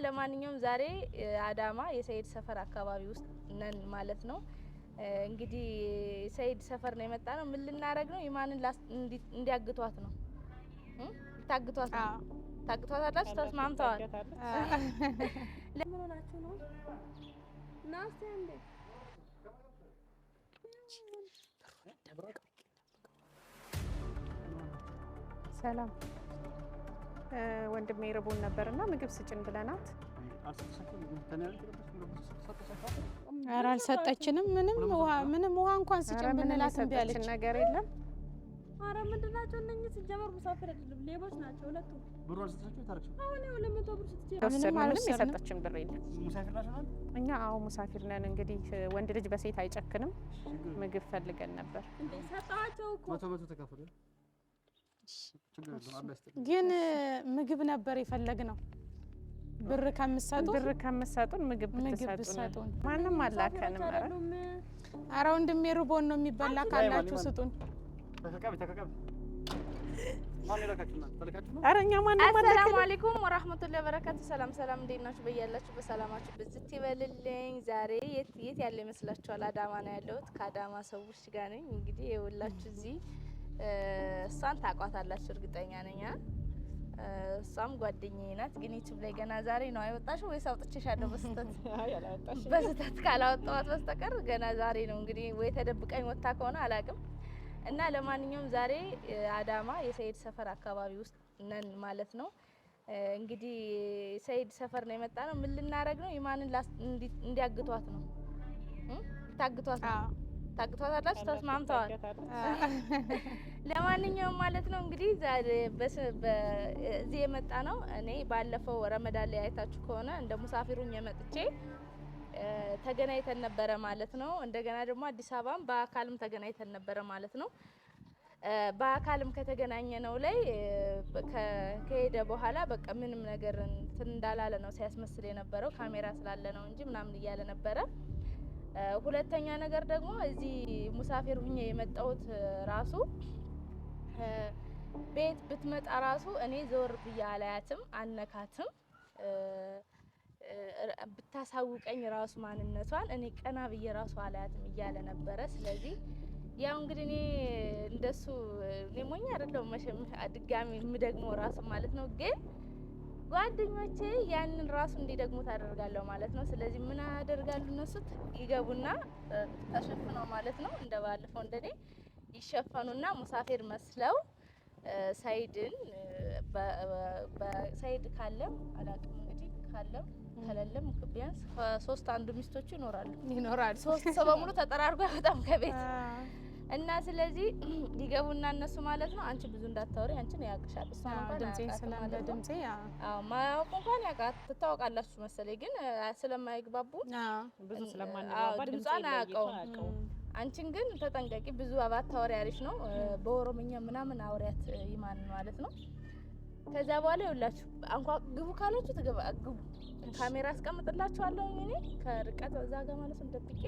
ለማንኛውም ዛሬ አዳማ የሰይድ ሰፈር አካባቢ ውስጥ ነን ማለት ነው። እንግዲህ ሰይድ ሰፈር ነው የመጣ ነው። ምን ልናረግ ነው? ኢማንን እንዲያግቷት ነው። ታግቷት ነው። ታግቷታላችሁ? ተስማምተዋል? ለምን ሆናችሁ ነው? ናስቲ እንዴ ሰላም ወንድሜ ርቦን ነበርና ምግብ ስጭን ብለናት ኧረ አልሰጠችንም። ምንም ውሃ እንኳን ስጭን ብንላት እምቢ አለች። ነገር የለም። ኧረ ምንድን ናቸው እነኚህ? ሲጀመር ሙሳፊር አይደለም ሌቦች ናቸው ሁለቱ። ብሩ አልሰጣችሁ ታርክሽ? አሁን ያው 200 ብር ስትጨምር ምንም የሰጠችን ብር የለም። ሙሳፊር ናችሁ? እኛ አዎ ሙሳፊር ነን። እንግዲህ ወንድ ልጅ በሴት አይጨክንም። ምግብ ፈልገን ነበር እንዴ ሰጣቸው እኮ 100 ተካፈለ። ግን ምግብ ነበር የፈለግነው። ብር ከምትሰጡን ምግብ ብትሰጡን። ማንም አላከንም። ኧረ ወንድሜ ርቦን ነው የሚበላ ካላችሁ ስጡን። ኧረ እኛ ማንም አላከንም። አሰላሙ አለይኩም ወራህመቱላሂ ወበረካቱ። ሰላም እንዴት ናችሁ? በያላችሁ በሰላማችሁ ብዝት ይበልልኝ። ዛሬ የት ያለ ይመስላችኋል? አዳማ ነው ያለሁት። ከአዳማ ሰዎች ጋር ነኝ። እንግዲህ ይኸውላችሁ እዚህ እሷን ታቋታላችሁ እርግጠኛ ነኝ። እሷም ጓደኛዬ ናት። ግን ዩቲዩብ ላይ ገና ዛሬ ነው አይወጣሽው ወይስ አውጥቼሻለሁ? በስተት ካላወጣኋት በስተቀር ገና ዛሬ ነው እንግዲህ ወይ ተደብቀኝ ወጣ ከሆነ አላውቅም። እና ለማንኛውም ዛሬ አዳማ የሰይድ ሰፈር አካባቢ ውስጥ ነን ማለት ነው። እንግዲህ ሰይድ ሰፈር ነው የመጣ ነው። ምን ልናረግ ነው? ኢማንን እንዲያግቷት ነው። ታግቷት ነው። ታግቷታላችሁ? ተስማምተዋል? ለማንኛውም ማለት ነው እንግዲህ እዚህ የመጣ ነው። እኔ ባለፈው ረመዳን ላይ አይታችሁ ከሆነ እንደ ሙሳፊሩኝ የመጥቼ ተገናኝተን ነበረ ማለት ነው። እንደገና ደግሞ አዲስ አበባም በአካልም ተገናኝተን ነበረ ማለት ነው። በአካልም ከተገናኘ ነው ላይ ከሄደ በኋላ በቃ ምንም ነገር እንትን እንዳላለ ነው ሲያስመስል የነበረው ካሜራ ስላለ ነው እንጂ ምናምን እያለ ነበረ። ሁለተኛ ነገር ደግሞ እዚህ ሙሳፊር ሁኜ የመጣሁት ራሱ ቤት ብትመጣ ራሱ እኔ ዞር ብዬ አላያትም፣ አነካትም። ብታሳውቀኝ ራሱ ማንነቷን እኔ ቀና ብዬ ራሱ አላያትም እያለ ነበረ። ስለዚህ ያው እንግዲህ እኔ እንደሱ እኔ ሞኝ አይደለሁም መቼም ድጋሚ የምደግመው ራሱ ማለት ነው። ግን ጓደኞቼ ያንን ራሱ እንዲደግሙ ታደርጋለሁ ማለት ነው። ስለዚህ ምን ያደርጋሉ እነሱ ይገቡና ተሸፍነው ማለት ነው እንደባለፈው እንደኔ ይሸፈኑና ሙሳፊር መስለው ሰይድን በሰይድ ካለም አላውቅም እንግዲህ ካለም ከሌለም ቢያንስ ከሶስት አንዱ ሚስቶቹ ይኖራሉ። ሶስት ሰው በሙሉ ተጠራርጎ በጣም ከቤት እና ስለዚህ ሊገቡና እነሱ ማለት ነው አንቺ ብዙ እንዳታወሪ አንቺን ያቅሻል እሷ እንኳን ድምጼ ስለለ ድምጼ ማያውቁ እንኳን ያውቃት ትታወቃላችሁ መሰለኝ። ግን ስለማይግባቡ ብዙ ስለማንግባባ ድምጿን አያውቀውም። አንቺን ግን ተጠንቀቂ፣ ብዙ አባታወሪ አሪፍ ነው። በኦሮምኛ ምናምን አውሪያት ይማን ማለት ነው። ከዛ በኋላ ይኸውላችሁ አንኳ ግቡ ካላችሁ ግቡ። ካሜራ አስቀምጥላችኋለሁ እኔ ከርቀት እዛ ጋር ማለት ነው ደብቄ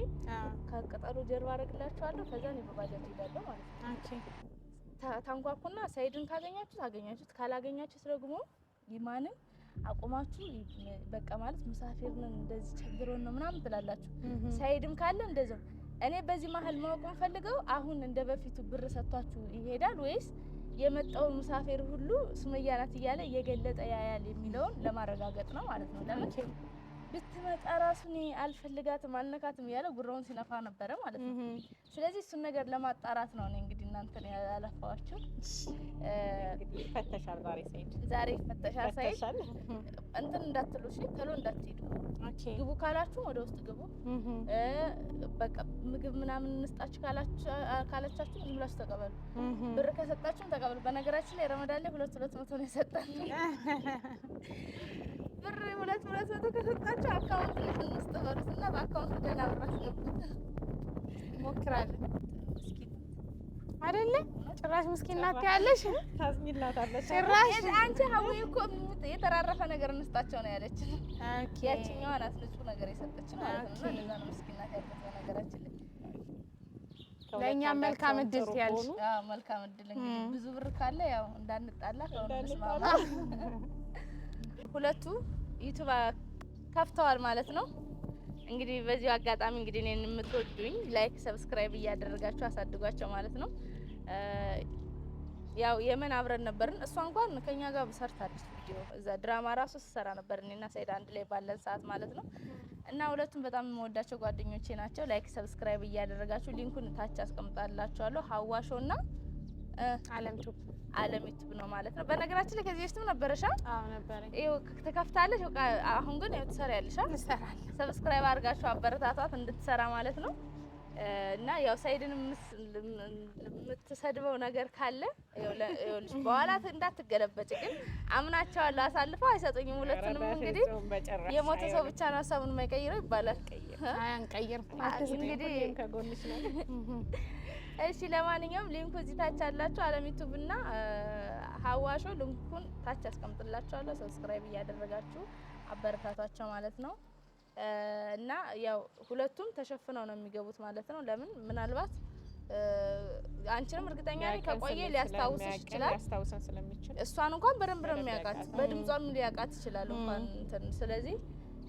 ከቅጠሉ ጀርባ አደርግላችኋለሁ። ከዛ ነው በባጃጅ ሄዳለሁ ማለት ነው። ኦኬ ታንኳኩና ሰይድን ካገኛችሁት ካላገኛችሁት ደግሞ ይማንን አቆማችሁ በቃ ማለት ሙሳፊር ነን እንደዚህ ቸግሮን ነው ምናምን ትላላችሁ። ሰይድም ካለ እንደዛው። እኔ በዚህ መሀል ማወቅ ፈልገው አሁን እንደ በፊቱ ብር ሰጥቷችሁ ይሄዳል ወይስ የመጣው ሙሳፊር ሁሉ ሱመያ ናት እያለ እየገለጠ ያያል የሚለውን ለማረጋገጥ ነው ማለት ነው። ለምን ብትመጣ ራሱ እኔ አልፈልጋትም አልነካትም እያለ ጉራውን ሲነፋ ነበረ ማለት ነው። ስለዚህ እሱን ነገር ለማጣራት ነው እኔ እንግዲህ እናንተን ያላፋዋችሁ። እንግዲህ ይፈተሻል ዛሬ ይፈተሻል ሰይድ እንትን እንዳትሉ እሺ፣ ተሎ እንዳትሄዱ። ኦኬ ግቡ ካላችሁ ወደ ውስጥ ግቡ። በቃ ምግብ ምናምን እንስጣችሁ ካላቻችሁ ዝም ብላችሁ ተቀበሉ። ብር ከሰጣችሁም ተቀበሉ። በነገራችን ላይ ረመዳን ላይ 200 ነው የሰጠን ብር 200 ከሰጣችሁ አካውንት ውስጥ በሩትና በአካውንት ደህና ብር አስገቡት። ሞክራለን አይደለ? ጭራሽ ምስኪን ናት ያለሽ ታዝሚላታለሽ። ጭራሽ አንቺ ሀዊ እኮ የተራረፈ ነገር እንስጣቸው ነው ያለች። ኦኬ ያቺኛዋ ናት ንጹህ ነገር የሰጠችን ማለት ነው። እና ነው ምስኪን ናት ያለች በነገራችን ላይ። ለእኛም መልካም እድል ያልሽ። አዎ መልካም እድል። እንግዲህ ብዙ ብር ካለ ያው እንዳንጣላ ሁለቱ ዩቲዩብ ከፍተዋል ማለት ነው። እንግዲህ በዚህ አጋጣሚ እንግዲህ እኔን የምትወዱኝ ላይክ ሰብስክራይብ እያደረጋችሁ አሳድጓቸው ማለት ነው። ያው የመን አብረን ነበርን። እሷ እንኳን ከኛ ጋር ሰርታለች ቪዲዮ እዛ ድራማ ራሱ ሰራ ነበር እኔና ሰይድ አንድ ላይ ባለን ሰዓት ማለት ነው። እና ሁለቱም በጣም የምወዳቸው ጓደኞቼ ናቸው። ላይክ ሰብስክራይብ እያደረጋችሁ ሊንኩን ታች አስቀምጣላችኋለሁ። ሀዋሾና አለም ዩቲዩብ ነው ማለት ነው። በነገራችን ላይ ከዚህ በፊትም ነበረሻ? አዎ ነበረኝ። ይኸው ትከፍታለች። አሁን ግን ይኸው ትሰሪያለሽ። እንሰራለን። ሰብስክራይብ አድርጋችሁ አበረታቷት እንድትሰራ ማለት ነው። እና ያው ሰይድን የምትሰድበው ነገር ካለ ይኸውልሽ በኋላ እንዳትገለበጭ። ግን አምናቸዋለሁ፣ አሳልፈው አይሰጡኝም። ሁለቱንም እንግዲህ የሞተ ሰው ብቻ ነው ሀሳቡን የማይቀይረው ይባላል። አንቀይር እንግዲህ ከጎንሽ ነው። እሺ ለማንኛውም ሊንኩ እዚህ ታች አላችሁ። አለም ዩቲዩብ እና ሀዋሾ ሊንኩን ታች አስቀምጥላችኋለሁ። ሰብስክራይብ እያደረጋችሁ አበረታቷቸው ማለት ነው። እና ያው ሁለቱም ተሸፍነው ነው የሚገቡት ማለት ነው። ለምን ምናልባት አንቺንም እርግጠኛ ነኝ ከቆየ ሊያስታውስሽ ይችላል። ሊያስታውሰን ስለሚችል እሷን እንኳን በደንብ ነው የሚያውቃት፣ በድምጿም ሊያውቃት ይችላል እንኳን እንትን ስለዚህ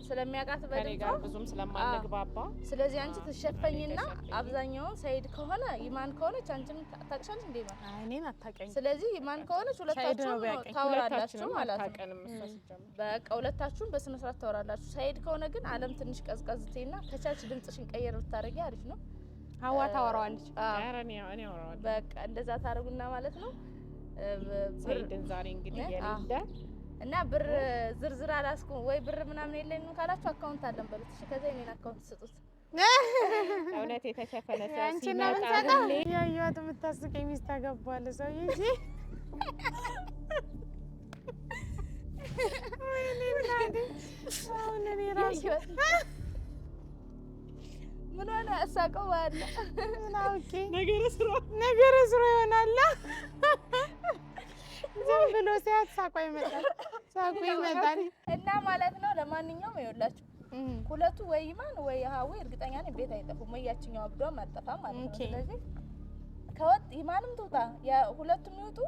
ስለሚያውቃት በድምጿ ብዙም ስለማንግባባ ስለዚህ አንቺ ትሸፈኝና አብዛኛውን ሰይድ ከሆነ ይማን ከሆነች አንቺን ታቅሻለሽ እንዴ ነው? እኔን አታውቀኝ። ስለዚህ ይማን ከሆነች ሁለታችሁም ታወራላችሁ ማለት ነው። በቃ ሁለታችሁም በስነ ስርዓት ታወራላችሁ። ሰይድ ከሆነ ግን አለም ትንሽ ቀዝቀዝቴና ከቻች ድምጽሽን ቀየር ብታረጊ አሪፍ ነው። ሀዋ ታወራዋለች። እኔ አወራዋለሁ። በቃ እንደዛ ታረጉና ማለት ነው። ሰይድን ዛሬ እንግዲህ የሌለ እና ብር ዝርዝር አላስኩም ወይ ብር ምናምን የለኝም ካላችሁ አካውንት አለን በሉት። እሺ ከዛ የኔን አካውንት ስጡት። እውነት የተሸፈነ ሰው ሲመጣ ያያት የምታስቀኝ ሚስት አገባለ ሰውዬ እንጂ እኔ ራሱ ምን ሆነ አሳቀው አለ ምን አውቄ ነገረ ስራ ይሆናል። ዝም ብሎ ሲያት ሳቋ ይመጣል እና ማለት ነው። ለማንኛውም ይኸውላችሁ ሁለቱ ወይ ይማን ወይ ሀዊ እርግጠኛ ነኝ ቤት አይጠፉም። ወይ ያችኛው አብዷም አጠፋም ማለት ነው። ስለዚህ ከወጥ ይማንም ትውጣ ሁለቱም ይውጡ።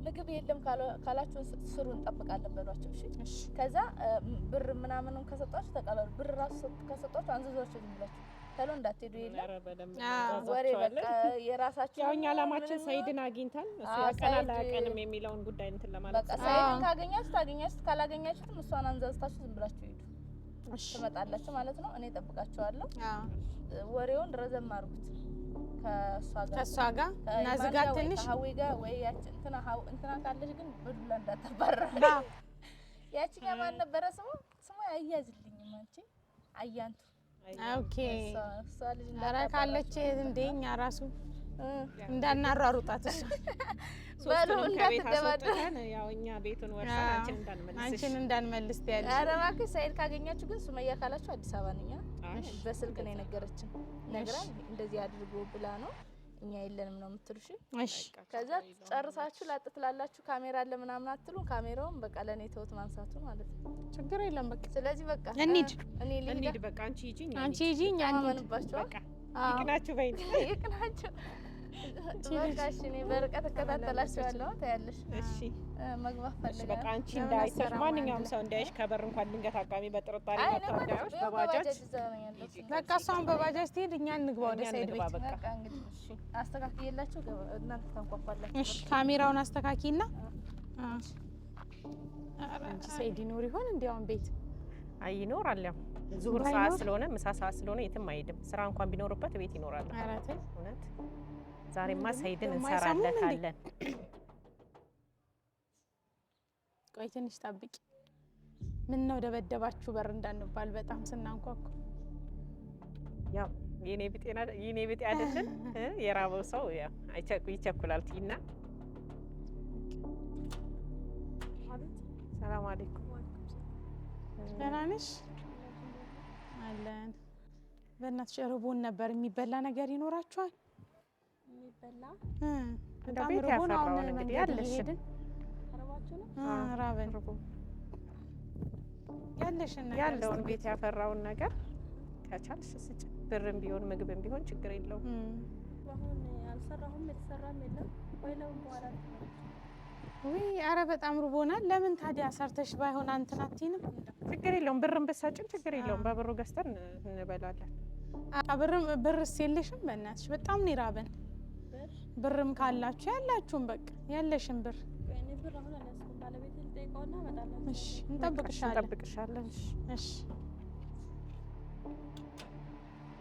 ምግብ የለም ካላችሁ ስሩ እንጠብቃለን በሏቸው። እሺ ከዛ ብር ምናምንም ከሰጣችሁ ተቀበሉ። ብር ራሱ ከሰጣችሁ አንዘዟቸው ዝም ብላችሁ ተሎ እንዳትሄዱ። የለም ወሬ በቃ የራሳችሁ ያው እኛ አላማችን ሰይድን አግኝተን እሱ ያቀናል አያቀንም የሚለውን ጉዳይ እንትን ለማለት በቃ ሰይድን ካገኛችሁት ካላገኛችሁትም እሷን አንዘዝታችሁ ዝም ብላችሁ ሄዱ። ትመጣላችሁ ማለት ነው። እኔ እጠብቃችኋለሁ። ወሬውን ረዘም አድርጉት ከሷ ጋር እና ዝጋት ትንሽ ሀዊ ጋር ወይ እንትና ካለሽ ግን በዱላ እንዳታባረራ። ያቺኛ ማን ነበረ ስሙ አያዝልኝም አንቺ አያንቱ ኦኬ እሷ ልጅ ካለች እንደኛ ራሱ እንዳናሯሩጣት እሱ ሶስቱንም ከቤት አስወጥተን ያው እኛ ቤቱን ወርሰን አንቺን እንዳንመልስ ያለ። ኧረ እባክሽ ሰይድ ካገኛችሁ ግን ሱመያ ካላችሁ አዲስ አበባ ነኝ። በስልክ ነው የነገረችን። ነግራን እንደዚህ አድርጎ ብላ ነው እኛ የለንም ነው የምትሉሽ። እሺ ከዛ ጨርሳችሁ ላጥ ትላላችሁ። ካሜራ አለ ምናምን አትሉ። ካሜራውን በቃ ለኔ ተውት ማንሳቱ ማለት ነው። ችግር የለም በቃ ስለዚህ በቃ እንሂድ በቃ አንቺ ሂጂ እኛ አንመንባችሁ በቃ ይቅናችሁ በይ ይቅናችሁ። በቃ እሺ እኔ በርቀት እከታተላችኋለሁ። ታያለሽ። እሺ መግባት ፈልጋለሁ። በቃ አንቺ እንዳይሰሽ ማንኛውም ሰው እንዳይሽ ከበር እንኳን ድንገት አቃሚ በጥርጣሬ መታወቂያዎች በባጃጅ በቃ እሷን በባጃጅ ትሄድ እኛ እንግባ ወደ ሰይድ ቤት። በቃ እንግዲህ እሺ አስተካክዬላችሁ እናንተ ታንኳኳላችሁ። እሺ ካሜራውን አስተካኪና አንቺ ሰይድ ይኖር ይሆን እንዲያውን ቤት? አይ ይኖራል። ያው ዙሁር ሰዓት ስለሆነ ምሳ ሰዓት ስለሆነ የትም አይሄድም። ስራ እንኳን ቢኖርበት ቤት ይኖራል። አራተ እውነት ዛሬማ ሰይድን እንሰራለታለን። ቆይ ትንሽ ጠብቂ። ምን ነው ደበደባችሁ በር እንዳንባል በጣም ስናንኳኩ። ያው የኔ ቢጤ አይደለም የራበው ሰው ያው ይቸኩላል። ቲና ሰላም አለይኩም። ደህና ነሽ? አለን። በእናትሽ ርቦን ነበር። የሚበላ ነገር ይኖራችኋል? የሚበላ በጣም ቤት ርቦን ያፈራውን አሁን እንግዲህ ያለሽ ራበን ያለሽን ነገር ያለውን ቤት ያፈራውን ነገር ከቻልሽ ስጭ። ብርም ቢሆን ምግብም ቢሆን ችግር የለውም። አሁን አልሰራሁም የተሰራም የለም ወይ ነው በኋላ ወይ ኧረ በጣም ርቦናል። ለምን ታዲያ ሰርተሽ ባይሆን አንተን አትይንም? ችግር የለውም ብርም ብትሰጪን ችግር የለውም። በብሩ ገዝተን እንበላለን። ብርስ የለሽም? በእናትሽ በጣም ነው የራበን። ብርም ካላችሁ ያላችሁም በቃ ያለሽን ብር እሺ እንጠብቅሻለን። እሺ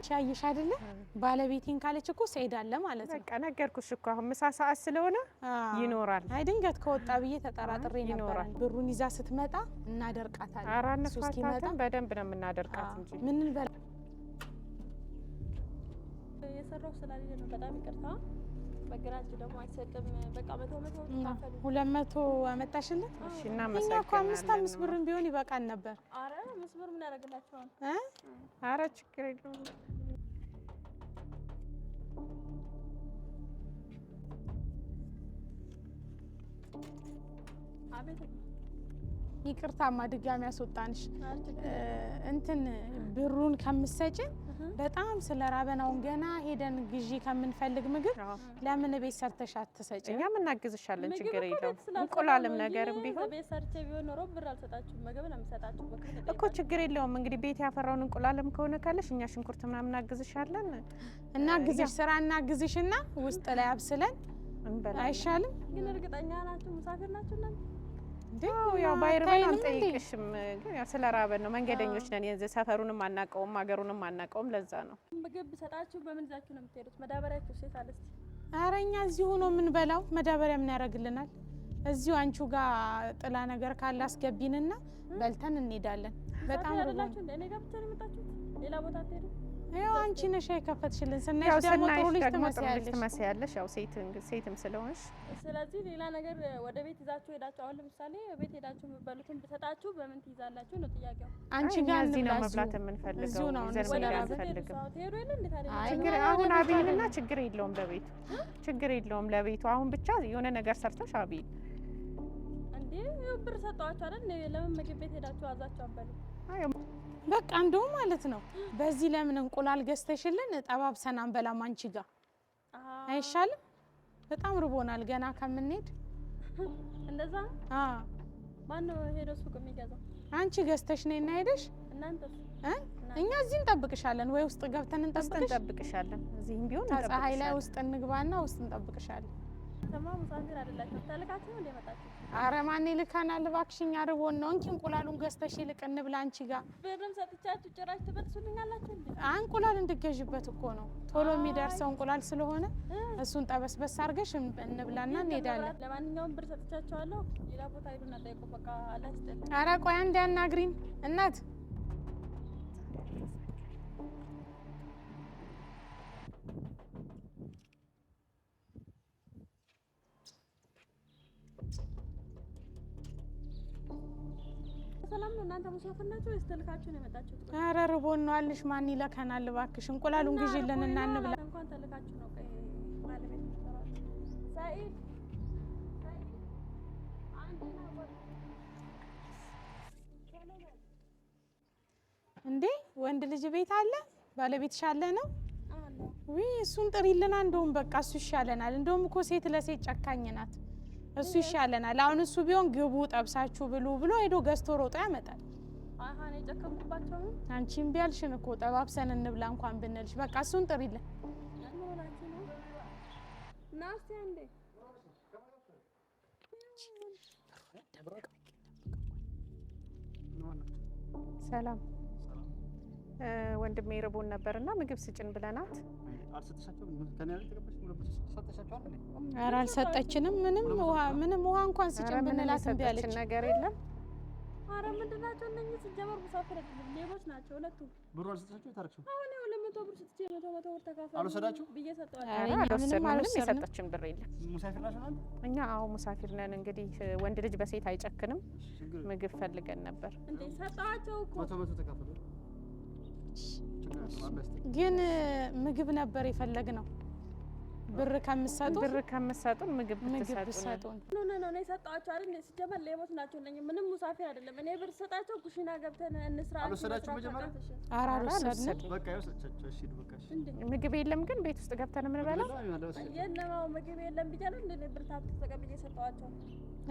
ቻይሽ አይደለ? ባለቤቴን ካለች እኮ ሰይድ አለ ማለት ነው። በቃ ነገርኩሽ እኮ አሁን ምሳ ሰዓት ስለሆነ ይኖራል። አይ ድንገት ከወጣ ብዬ ተጠራጥሬ ነበር። ብሩን ይዛ ስትመጣ እናደርቃታለን። ኧረ እንፋታለን። በደንብ ነው የምናደርቃት እንጂ ምን እንበላ የሰራው ስላልሄደ ነው። በጣም ይቅርታ። በግራችሁ ደግሞ አይሰጥም። በቃ 100 ተካፈሉ። 200 አመጣሽልን? እሺ እናመሰግናለን። እኛ እኮ 5 ብርም ቢሆን ይበቃን ነበር። አረ 5 ብር ምን ያደርግላችኋል? አረ ችግር የለውም። አቤት ይቅርታማ ድጋሚ ያስወጣንሽ እንትን ብሩን ከምትሰጪን በጣም ስለራበናውን ገና ሄደን ግዢ ከምንፈልግ ምግብ ለምን ቤት ሰርተሽ አትሰጪን? እኛም እናግዝሻለን። ችግር የለውም። እንቁላልም ነገርም ቢሆን ቤት ሰርቼ ቢሆን ኖሮ ብር አልሰጣችሁም። ምግብ ነው የምሰጣችሁ እኮ ችግር የለውም። እንግዲህ ቤት ያፈራውን እንቁላልም ከሆነ ካለሽ እኛ ሽንኩርት ምናምን እናግዝሻለን። እናግዝሽ ስራ እናግዝሽና ውስጥ ላይ አብስለን እንበላ አይሻልም? ግን እርግጠኛ ናችሁ ሙሳፊር ናችሁ እናንተ? ያው ባይርበን አንጠይቅሽም፣ ግን ያው ስለራበን ነው። መንገደኞች ነን። የዚህ ሰፈሩንም አናውቀውም ሀገሩንም አናውቀውም። ለዛ ነው። ምግብ ሰጣችሁ በምን ይዛችሁ ነው የምትሄዱት? መዳበሪያችሁ ሴት አለች። ኧረ እኛ እዚሁ ነው የምንበላው። መዳበሪያ ምን ያደርግልናል? እዚሁ አንቺው ጋር ጥላ ነገር ካለ አስገቢንና በልተን እንሄዳለን። በጣም አይደላችሁ እንደ እኔ ጋር ብቻ ነው የመጣችሁት? ሌላ ቦታ አትሄዱ? ያው አንቺ ነሽ የከፈትሽልን። ስናይሽ ደግሞ ጥሩ ልጅ ትመስያለሽ። ያው ሴትም ስለሆንሽ ስለዚህ ሌላ ነገር ወደ ቤት ይዛችሁ ሄዳችሁ አሁን ለምሳሌ ቤት ሄዳችሁ የምትበሉትን ብሰጣችሁ በምን ትይዛላችሁ ነው ጥያቄው። አንቺ ጋር እዚህ ነው መብላት የምንፈልገው። ችግር አሁን አብይንና ችግር የለውም ለቤቱ ችግር የለውም ለቤቱ። አሁን ብቻ የሆነ ነገር ሰርተሽ አብይ እንዴ ብር ሰጣችሁ አይደል? ለምን ምግብ ቤት ሄዳችሁ አዛችሁ አበሉ? በቃ እንደው ማለት ነው በዚህ ለምን እንቁላል ገዝተሽልን ጠባብሰን አንበላም? አንቺ ጋር አይሻልም? በጣም ርቦናል ገና ከምንሄድ። እንደዛ ማን ነው ሄዶ ሱቅ የሚገዛው? አንቺ ገዝተሽ ነይና ሄደሽ። እናንተስ? እኛ እዚህ እንጠብቅሻለን። ወይ ውስጥ ገብተን እንጠብቅሻለን። እዚህም ቢሆን ፀሐይ ላይ ውስጥ እንግባና ውስጥ እንጠብቅሻለን። ተማም ሙሳፊር አይደላችሁ ተልካችሁ እንደ መጣችሁ? አረ ማን ይልካናል? እባክሽኝ አርቦን ነው። እንኪ እንቁላሉን ገዝተሽ ይልቅ እንብላ። አንቺ ጋር ብርም ሰጥቻችሁ ጭራሽ ትበጥሱልኛላችሁ እንዴ? እንቁላል እንድገዥበት እኮ ነው ቶሎ የሚደርሰው እንቁላል ስለሆነ እሱን ጠበስበስ አድርገሽ እንብላና እንሄዳለን። ለማንኛውም ብር ሰጥቻችኋለሁ። ሌላ ቦታ ሄዱና ጠይቁ። በቃ አላስጠላ። አረ ቆይ አንዴ አናግሪን እናት። ሰላም ነው። እናንተ ሙሳፊር ናችሁ ወይስ ተልካችሁ ነው የመጣችሁት? አረ ርቦን ነው አልሽ። ማን ይለከናል? እባክሽ እንቁላሉን ግዢልን እና እንብላ። እንኳን ተልካችሁ ነው። ቆይ ባለቤት ተራራ ሰኢድ እንዴ ወንድ ልጅ ቤት አለ? ባለቤትሽ አለ ነው? ውይ እሱን ጥሪልና። እንደውም በቃ እሱ ይሻለናል። እንደውም እኮ ሴት ለሴት ጨካኝ ናት። እሱ ይሻለናል። አሁን እሱ ቢሆን ግቡ ጠብሳችሁ ብሉ ብሎ ሄዶ ገዝቶ ሮጦ ያመጣል። አሃ ነው የጨከምኩባቸው ነው። አንቺም ቢያልሽን እኮ ጠባብሰን እንብላ እንኳን ብንልሽ። በቃ እሱን ጥሪልን። ናስቲ አንዴ ሰላም ወንድሜ ርቦን ነበርና ምግብ ስጭን ብለናት ኧረ አልሰጠችንም። ምንም ውሃ እንኳን ስጭን ብንላት እምቢ አለች። ነገር የለም። ኧረ ምንድን ናቸው እነኚህ? ሲጀመር ሙሳፊር አይደለም ሌቦች ናቸው ሁለቱ። ብሩ አልሰጣችሁም? ታረክሽው አሁን ያው 200 ብር ስትይ 100 ብር ተካፈሉ አልወሰዳችሁ ብዬ ሰጠዋለሁ። ምንም የሰጠችን ብር የለም። ሙሳፊር ናችሁ እናንተ? እኛ አዎ ሙሳፊር ነን። እንግዲህ ወንድ ልጅ በሴት አይጨክንም። ምግብ ፈልገን ነበር እንዴ ሰጣቸው እኮ 100 ተካፈሉ። ግን ምግብ ነበር የፈለግነው። ብር ከምትሰጡን ምግብ ብትሰጡን። ኖ ነው የሰጣችሁ አይደል? ሲጀመር ሌቦች ናቸው እነኚህ። ምንም ሙሳፊር አይደለም። እኔ ብር ሰጣቸው ኩሽና ገብተን እንስራ። አልወሰዳችሁም? መጀመሪያ ኧረ አልወሰድንም። በቃ ይወሰዳችሁ። እሺ በቃ እሺ። ምግብ የለም ግን ቤት ውስጥ ገብተን የምንበላው የለም። ምግብ የለም ብቻ ነው እንደ ብር ታብት ተቀብዬ ሰጣቸው።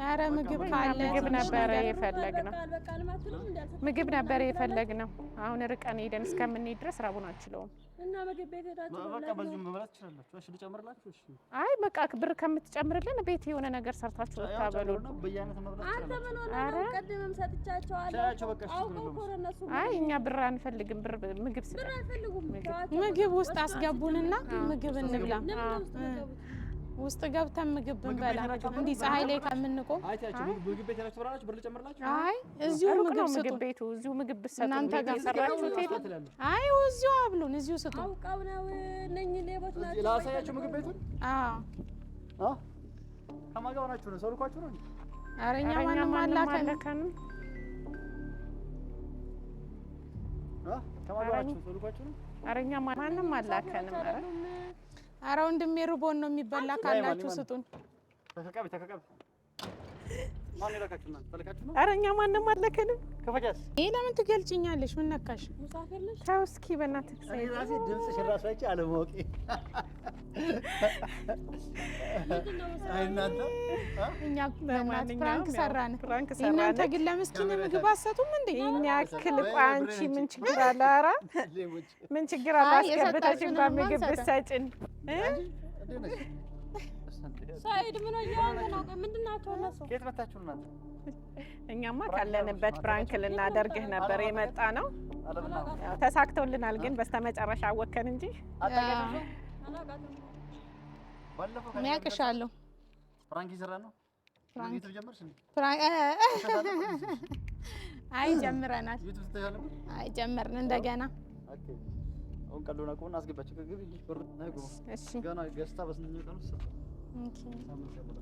ኧረ ምግብ ካለ ምግብ ነበረ የፈለግነው። በቃ ልማትንም እንዳልሰጥ ምግብ ነበረ የፈለግነው። አሁን ርቀን ሄደን እስከምንሄድ ድረስ ራቡን አንችለውም። እና ምግብ ቤት ሄዳችሁ በቃ በዚሁ መብላት ትችላላችሁ። እሺ ልጨምርላችሁ? እሺ አይ በቃ ብር ከምትጨምርልን ቤት የሆነ ነገር ሰርታችሁ ብታበሉ። ነው በየአይነት መብላት አንተ ትችላላችሁ። ምን ሆነህ ነው? ቅድምም ሰጥቻቸዋለሁ። ሻያቸው በቃ እሺ አውቀው እኮ ነው እነሱ አይ እኛ ብር አንፈልግም። ብር ምግብ ስጠን። ብር አይፈልጉም። ምግብ ውስጥ አስገቡንና ምግብ እንብላ። ውስጥ ገብተን ምግብ ብንበላ እንዲህ ፀሐይ ላይ ከምንቆም። አይታችሁ ምግብ ቤት ሄዳችሁ ትበላላችሁ? ብር ልጨምርላችሁ? አይ እዚሁ ሩቅ ምግብ ነው ስጡ። ምግብ ቤቱ። እዚሁ ምግብ ብትሰጡ እናንተ ጋር የሰራችሁት የለም? ትላለች። አይ እዚሁ አብሉን፣ እዚሁ ስጡ። አውቀው ነው እነኚህ ሌቦች ናቸው። ላሳያችሁ ምግብ ቤቱን። አዎ ከማን ጋር ሆናችሁ ነው? ሰው ልኳችሁ ነው? ኧረ እኛ ማንም አላከንም። ከማን ጋር ሆናችሁ? ሰው ልኳችሁ ነው? ኧረ እኛ ማንም አላከንም። ኧረ ኧረ ወንድሜ ርቦን ነው የሚበላ ካላችሁ ስጡን። ተከካቢ ማን ይላካችሁ? እናንተ ተልካችሁ ነው? ኧረ እኛ ማንም አላከንም። ከፈጃስ ይሄ ለምን ትገልጭኛለሽ? ምን ነካሽ? ሙሳፊር ነሽ? ተው እስኪ በእናትህ እኔ ራሴ ድምፅሽ ራሱ አይቼ አለማወቄ። አይ እናንተ እኛ በእናትህ ፕራንክ ሰራን። ፕራንክ እናንተ ሰራን። ግን ለምስኪን ምግብ አሰጡም እንዴ? ይሄን ያክል ቆይ አንቺ ምን ችግር አለ? ኧረ ምን ችግር አለ? አይ አስገብተሽ እንኳን የሰጣችሁንን ምግብ አንሰጥም። ብትሰጭን ሳይድ ምን እያወራህ ነው? ምንድን ናቸው እነሱ? ከየት መታችሁ እናንተ? እኛማ ካለንበት ፕራንክ ልናደርግህ ነበር የመጣ ነው። አለምና ያው ተሳክቶልናል፣ ግን በስተመጨረሻ አወከን እንጂ አጣጋችሁ አላውቃትም። ባለፈው እኔ አውቅሻለሁ። ፍራንክ ይሰራ ነው። ፍራንክ ዩቲዩብ ጀመርሽ እንዴ? አይ ጀምረናል። ዩቲዩብ ተያለሽ? አይ ጀመርን እንደገና። ኦኬ አሁን ቀሎና ቆና አስገባችሁ ከግቢ ብር ነው። እሺ ገና ገዝታ በስንተኛው ቀን ውስጥ ኦኬ ሳምንት ጀምሮ